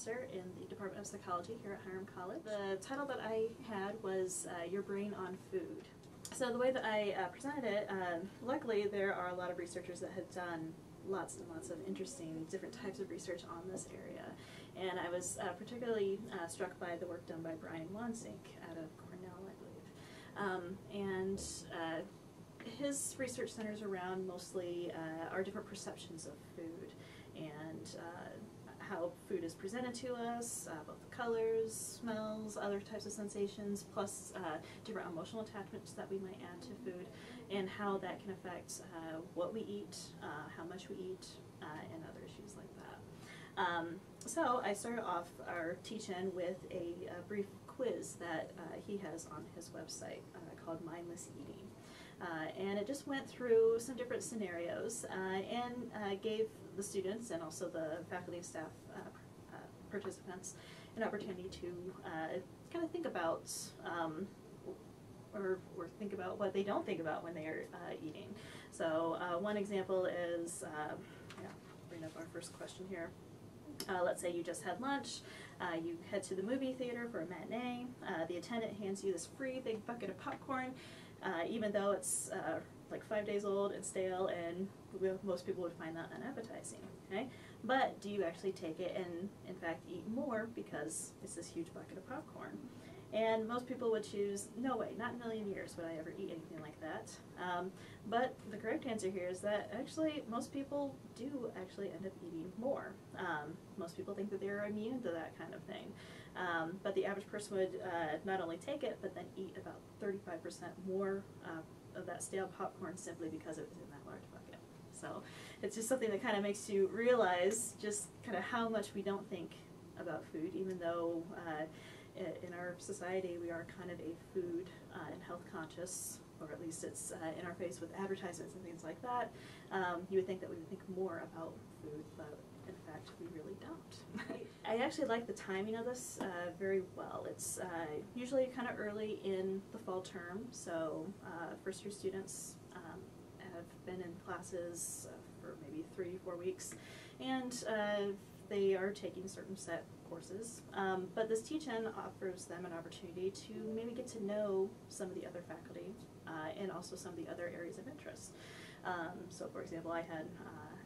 professor in the Department of Psychology here at Hiram College. The title that I had was Your Brain on Food. So the way that I presented it, luckily there are a lot of researchers that have done lots and lots of interesting different types of research on this area. And I was particularly struck by the work done by Brian Wansink out of Cornell, I believe. His research centers around mostly our different perceptions of food and how food is presented to us, both the colors, smells, other types of sensations, plus different emotional attachments that we might add to food, and how that can affect what we eat, how much we eat, and other issues like that. So I started off our teach-in with a brief quiz that he has on his website called Mindless Eating. And it just went through some different scenarios and gave the students and also the faculty and staff participants an opportunity to kind of think about or think about what they don't think about when they are eating. So one example is, bring up our first question here. Let's say you just had lunch, you head to the movie theater for a matinee, the attendant hands you this free big bucket of popcorn, even though it's like 5 days old and stale, and most people would find that unappetizing, okay? But do you actually take it and in fact eat more because it's this huge bucket of popcorn? And most people would choose, no way, not in a million years would I ever eat anything like that. But the correct answer here is that actually most people do actually end up eating more. Most people think that they're immune to that kind of thing. But the average person would not only take it, but then eat about 35% more of that stale popcorn simply because it was in that large bucket. So it's just something that kind of makes you realize just kind of how much we don't think about food, even though in our society we are kind of a food and health conscious, or at least it's in our face with advertisements and things like that. You would think that we would think more about food, but in fact we really don't. I actually like the timing of this very well. It's usually kind of early in the fall term, so first year students have been in classes for maybe 3 to 4 weeks, and they are taking certain set courses, but this teach-in offers them an opportunity to maybe get to know some of the other faculty and also some of the other areas of interest. So for example, I had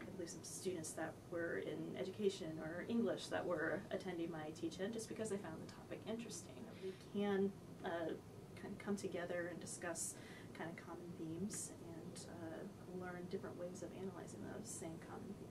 I believe some students that were in education or English that were attending my teach-in just because they found the topic interesting. We can kind of come together and discuss kind of common themes and learn different ways of analyzing those same common themes.